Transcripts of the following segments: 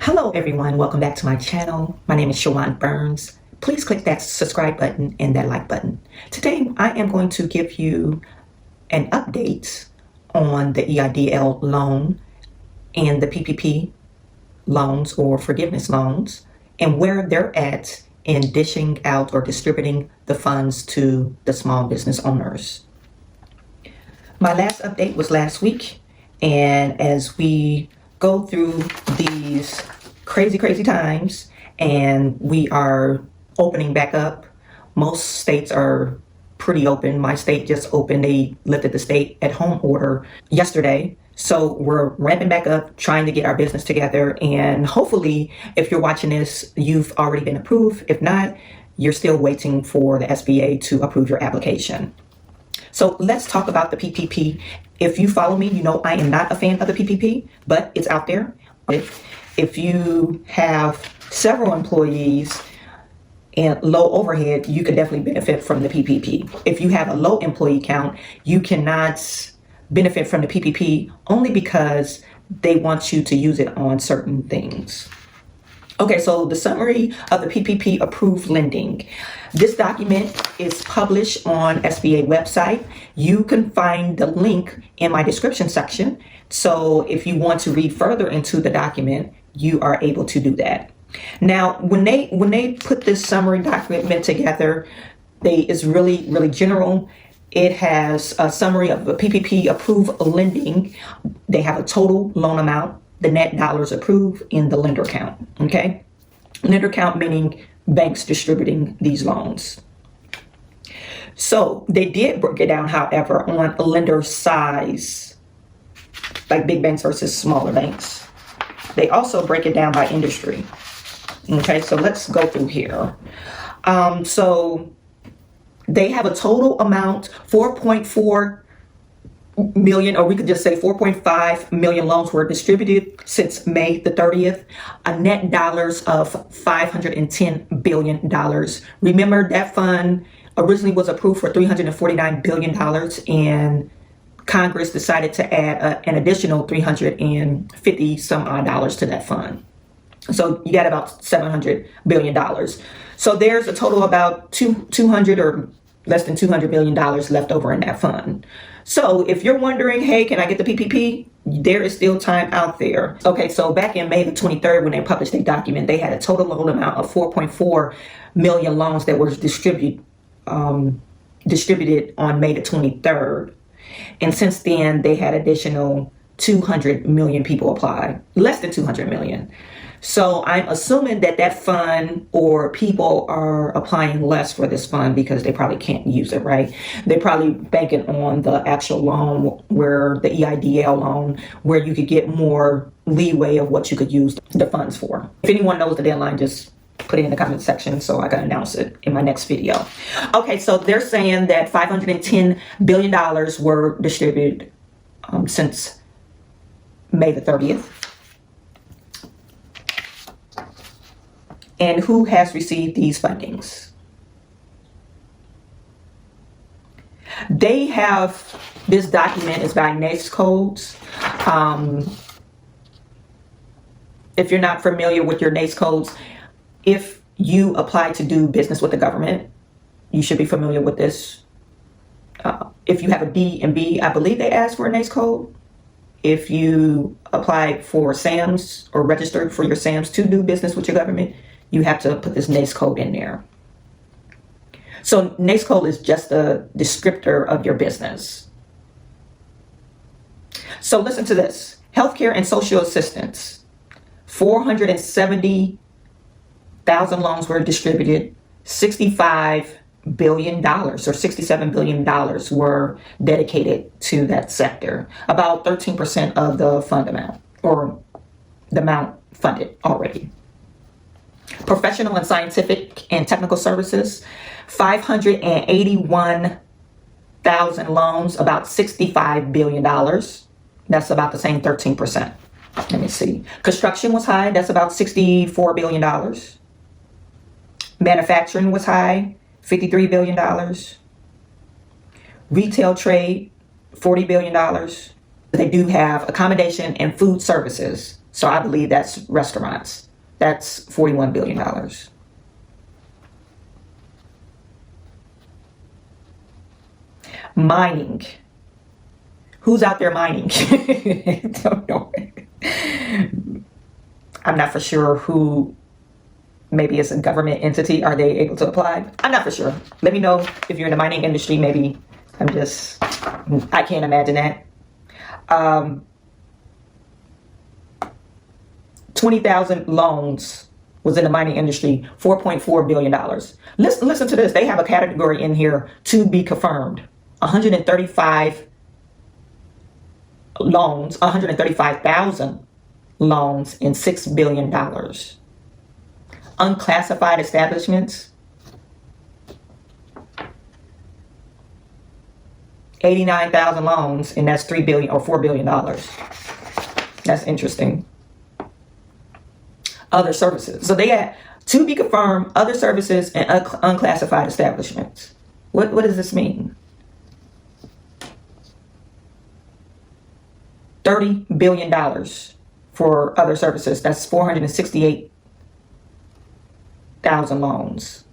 Hello everyone, welcome back to my channel. My name is Chawanne Burns. Please click that subscribe button and that like button. Today I am going to give you an update on the EIDL loan and the PPP loans or forgiveness loans and where they're at in dishing out or distributing the funds to the small business owners. My last update was last week, and as we go through these crazy times and we are opening back up, most states are pretty open. My state just opened. They lifted the stay at home order yesterday. So we're ramping back up, trying to get our business together. And hopefully, if you're watching this, you've already been approved. If not, you're still waiting for the SBA to approve your application. So let's talk about the PPP. If you follow me, you know I am not a fan of the PPP, but it's out there. If you have several employees and low overhead, you could definitely benefit from the PPP. If you have a low employee count, you cannot benefit from the PPP only because they want you to use it on certain things. Okay, so the summary of the PPP approved lending. This document is published on SBA website. You can find the link in my description section. So if you want to read further into the document, you are able to do that. Now, when they put this summary document together, it's really general. It has a summary of the PPP approved lending. They have a total loan amount, the net dollars approved in the lender count. Okay, lender count meaning banks distributing these loans. So they did break it down, however, on a lender size, like big banks versus smaller banks. They also break it down by industry. Okay, so let's go through here. So they have a total amount, 4.4 million, or we could just say 4.5 million loans were distributed since May the 30th, a net dollars of $510 billion. Remember, that fund originally was approved for $349 billion, and Congress decided to add an additional 350 some odd dollars to that fund. So you got about $700 billion. So there's a total of about 200 or less than $200 billion left over in that fund. So if you're wondering, hey, can I get the PPP? There is still time out there. Okay, so back in May the 23rd, when they published their document, they had a total loan amount of 4.4 million loans that were distributed on May the 23rd. And since then, they had additional 200 million people apply, less than 200 million. So I'm assuming that fund or people are applying less for this fund because they probably can't use it, right? They're probably banking on the actual loan, where the EIDL loan, where you could get more leeway of what you could use the funds for. If anyone knows the deadline, just put it in the comment section so I can announce it in my next video. Okay, so they're saying that $510 billion were distributed since May the 30th. And who has received these fundings? They have, this document is by NAICS codes. If you're not familiar with your NAICS codes, if you apply to do business with the government, you should be familiar with this. If you have a D and B, I believe they ask for a NAICS code. If you apply for SAMs or registered for your SAMs to do business with your government, you have to put this NAICS code in there. So NAICS code is just a descriptor of your business. So listen to this. Healthcare and social assistance. 470,000 loans were distributed. $65 billion or $67 billion were dedicated to that sector. About 13% of the fund amount, or the amount funded already. Professional and scientific and technical services, 581,000 loans, about $65 billion. That's about the same 13%. Let me see. Construction was high. That's about $64 billion. Manufacturing was high, $53 billion. Retail trade, $40 billion. They do have accommodation and food services. So I believe that's restaurants. That's $41 billion. Mining. Who's out there mining? Don't know. I'm not for sure who. Maybe it's a government entity. Are they able to apply? I'm not for sure. Let me know if you're in the mining industry. Maybe I can't imagine that. 20,000 loans was in the mining industry, $4.4 billion. Listen to this. They have a category in here, to be confirmed. 135 loans, 135,000 loans in $6 billion. Unclassified establishments, 89,000 loans, and that's $3 billion or $4 billion. That's interesting. Other services. So they had to be confirmed, other services, and unclassified establishments. What does this mean? $30 billion for other services. That's 468,000 loans.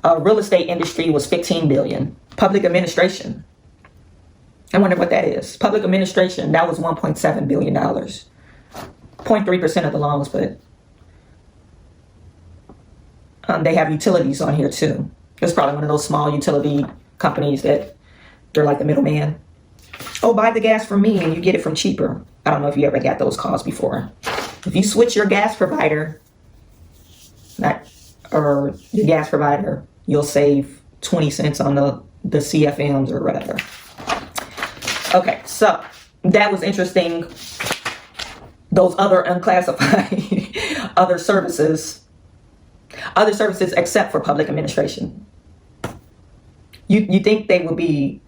Real estate industry was 15 billion. Public administration. I wonder what that is. Public administration, that was $1.7 billion. 0.3% of the loans, but they have utilities on here too. It's probably one of those small utility companies that they're like the middleman. Oh, buy the gas from me and you get it from cheaper. I don't know if you ever got those calls before. If you switch your gas provider, you'll save 20 cents on the CFMs or whatever. Okay, so that was interesting. Those other unclassified other services except for public administration. You think they would be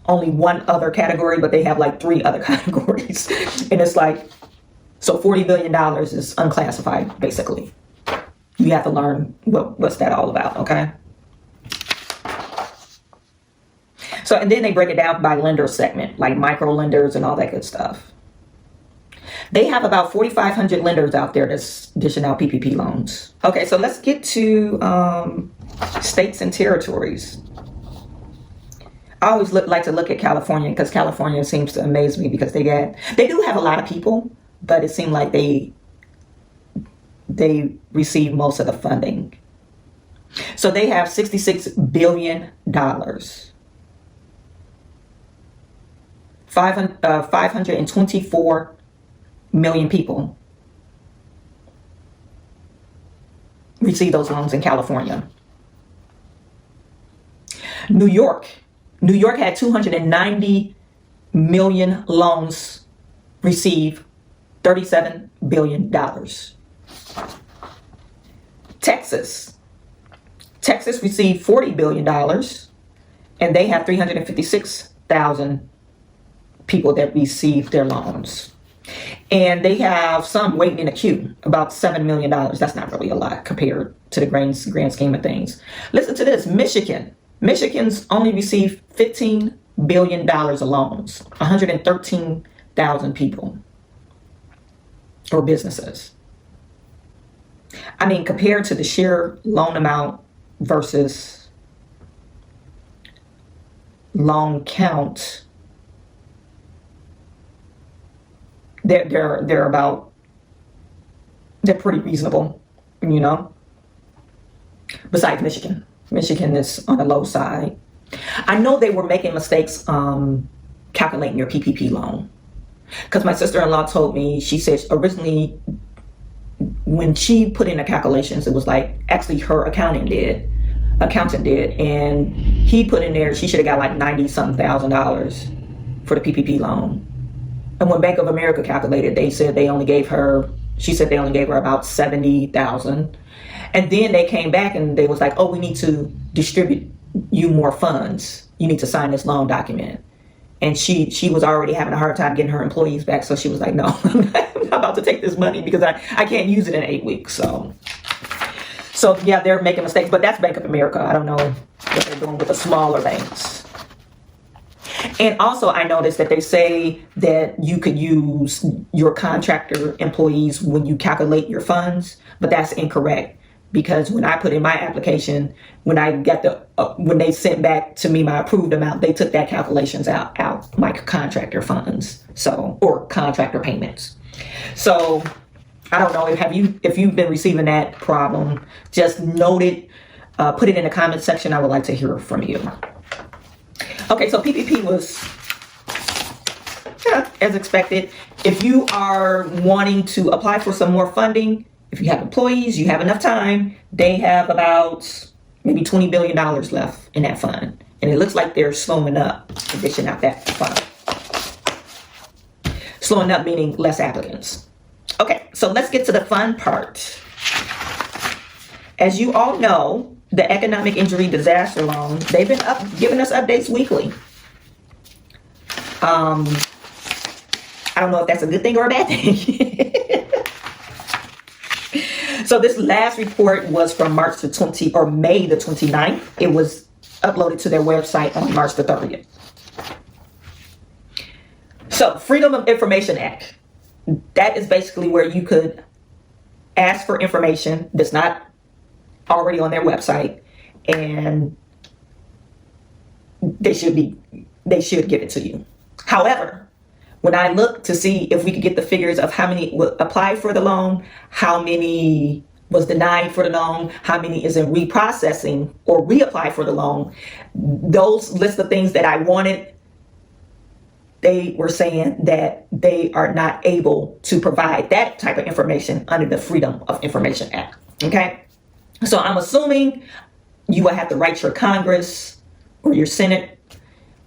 only one other category, but they have like 3 other categories. And it's like, so $40 billion is unclassified, basically. You have to learn what's that all about, okay? So, and then they break it down by lender segment, like micro lenders and all that good stuff. They have about 4,500 lenders out there that's dishing out PPP loans. Okay, so let's get to states and territories. I always like to look at California because California seems to amaze me because they do have a lot of people, but it seemed like they receive most of the funding. So they have $66 billion. 524 million people receive those loans in California. New York had 290 million loans receive $37 billion. Texas received $40 billion, and they have 356,000 people that received their loans. And they have some waiting in a queue, about $7 million. That's not really a lot compared to the grand scheme of things. Listen to this, Michigan's only received $15 billion of loans, 113,000 people or businesses. I mean, compared to the sheer loan amount versus loan count, they're pretty reasonable, you know. Besides Michigan is on the low side. I know they were making mistakes calculating your PPP loan, because my sister-in-law told me, she said originally when she put in the calculations, it was like actually her accountant did, and he put in there she should have got like $90,000 for the PPP loan. And when Bank of America calculated, she said they only gave her about $70,000. And then they came back and they was like, oh, we need to distribute you more funds. You need to sign this loan document. And she was already having a hard time getting her employees back. So she was like, no, I'm not about to take this money because I can't use it in 8 weeks. So yeah, they're making mistakes, but that's Bank of America. I don't know what they're doing with the smaller banks. And also, I noticed that they say that you could use your contractor employees when you calculate your funds, but that's incorrect. Because when I put in my application, when I got when they sent back to me my approved amount, they took that calculations out my contractor funds, or contractor payments. So I don't know if you've been receiving that problem, just note it, put it in the comment section. I would like to hear from you. Okay, so PPP was as expected. If you are wanting to apply for some more funding, if you have employees, you have enough time, they have about maybe $20 billion left in that fund. And it looks like they're slowing up to dishing out that fund. Slowing up meaning less applicants. Okay, so let's get to the fun part. As you all know, the economic injury disaster loan, they've been giving us updates weekly. I don't know if that's a good thing or a bad thing. So this last report was from May the 29th. It was uploaded to their website on March the 30th. So Freedom of Information Act. That is basically where you could ask for information that's not already on their website, and they should give it to you. However, when I looked to see if we could get the figures of how many applied for the loan, how many was denied for the loan, how many is in reprocessing or reapply for the loan, those list of things that I wanted, they were saying that they are not able to provide that type of information under the Freedom of Information Act. Okay? So I'm assuming you will have to write your Congress or your Senate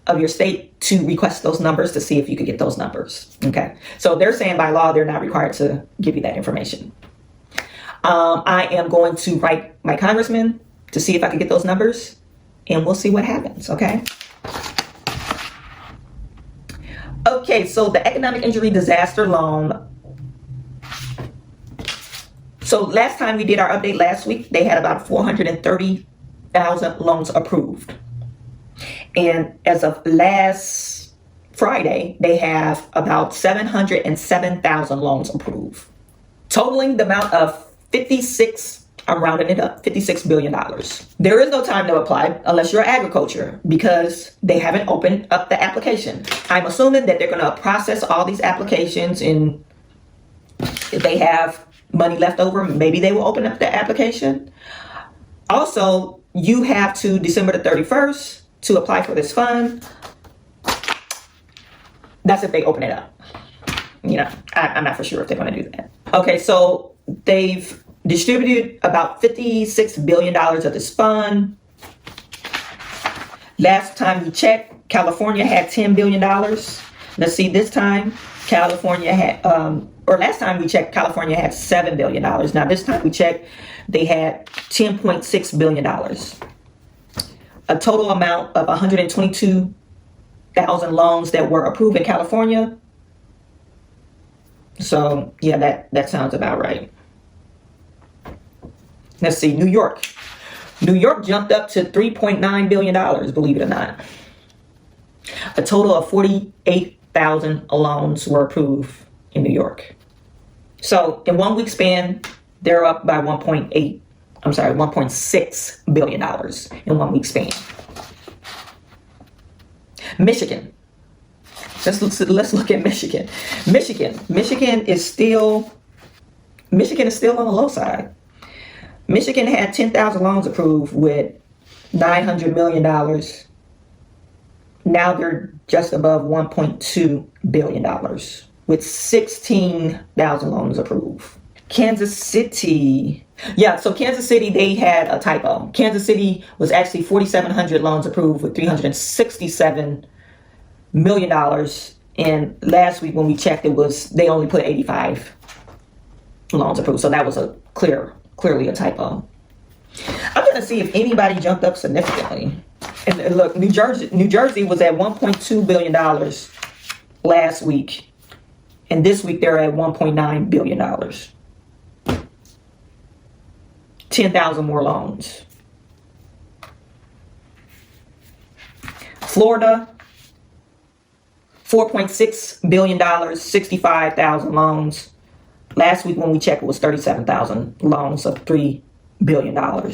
of your state to request those numbers to see if you could get those numbers. Okay. So they're saying by law, they're not required to give you that information. I am going to write my congressman to see if I can get those numbers, and we'll see what happens. Okay. Okay. So the economic injury disaster loan. So last time we did our update last week, they had about 430,000 loans approved. And as of last Friday, they have about 707,000 loans approved, totaling the amount of I'm rounding it up, $56 billion. There is no time to apply unless you're agriculture, because they haven't opened up the application. I'm assuming that they're going to process all these applications, and if they have money left over, maybe they will open up the application. Also, you have to December the 31st to apply for this fund. That's if they open it up. I'm not for sure if they're going to do that. Okay, so they've distributed about $56 billion of this fund. Last time we checked, California had $10 billion. Let's see, this time California had, last time we checked, California had $7 billion. Now this time we checked, they had $10.6 billion. A total amount of 122,000 loans that were approved in California. So yeah, that sounds about right. Let's see, New York. New York jumped up to $3.9 billion, believe it or not. A total of 48,000 loans were approved in New York. So in 1 week span, they're up by $1.6 billion in 1 week span. Michigan. Let's look at Michigan. Michigan is still on the low side. Michigan had 10,000 loans approved with $900 million. Now they're just above $1.2 billion with 16,000 loans approved. Kansas City. Yeah, so Kansas City, they had a typo. Kansas City was actually 4,700 loans approved with $367 million. And last week when we checked, they only put 85 loans approved. So that was clearly a typo. I'm going to see if anybody jumped up significantly. And look, New Jersey was at $1.2 billion last week. And this week they're at $1.9 billion. 10,000 more loans. Florida, $4.6 billion, 65,000 loans. Last week when we checked, it was 37,000 loans of $3 billion. I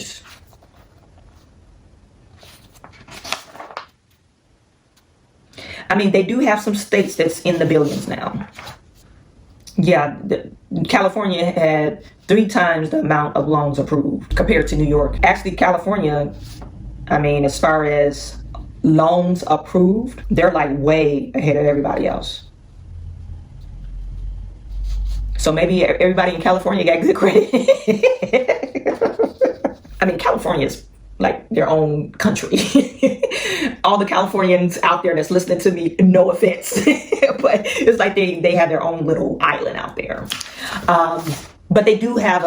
mean, they do have some states that's in the billions now. Yeah, California had 3 times the amount of loans approved compared to New York. Actually, California, I mean, as far as loans approved, they're like way ahead of everybody else. So maybe everybody in California got good credit. I mean, California is like their own country. All the Californians out there that's listening to me, no offense, but it's like they have their own little island out there. But they do have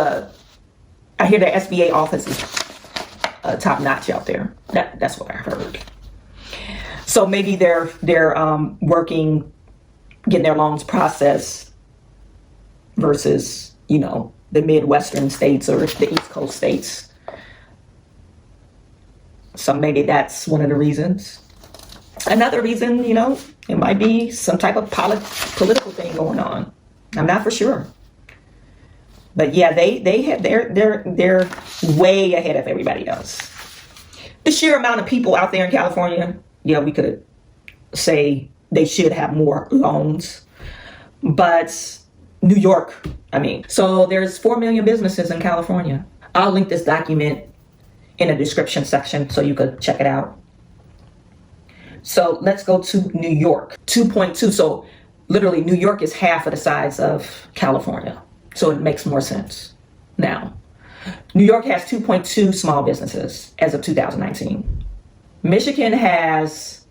I hear the SBA office is top notch out there. That's what I heard. So maybe they're working, getting their loans processed versus, you know, the Midwestern states or the East Coast states. So maybe that's one of the reasons. Another reason, you know, it might be some type of political thing going on. I'm not for sure. But yeah, they have they're way ahead of everybody else. The sheer amount of people out there in California, yeah, we could say they should have more loans. But New York, I mean, so there's 4 million businesses in California. I'll link this document in the description section so you could check it out. So let's go to New York. 2.2. So literally New York is half of the size of California. So it makes more sense now. New York has 2.2 small businesses as of 2019. Michigan has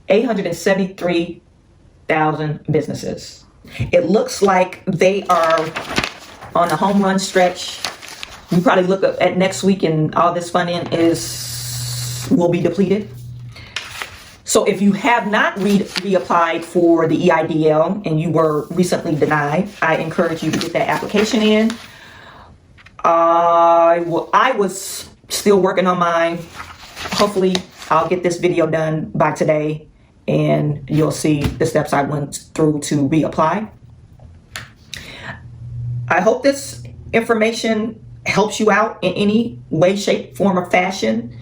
873,000 businesses. It looks like they are on a home run stretch. You probably look at next week and all this funding will be depleted. So if you have not reapplied for the EIDL and you were recently denied, I encourage you to get that application in. I was still working on mine. Hopefully I'll get this video done by today and you'll see the steps I went through to reapply. I hope this information helps you out in any way, shape, form, or fashion.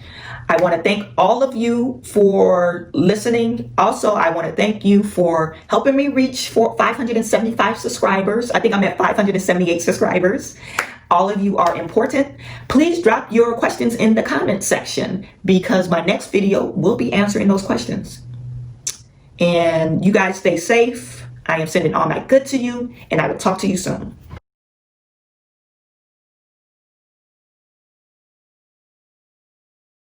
I want to thank all of you for listening. Also, I want to thank you for helping me reach 575 subscribers. I think I'm at 578 subscribers. All of you are important. Please drop your questions in the comment section because my next video will be answering those questions. And you guys stay safe. I am sending all my good to you and I will talk to you soon.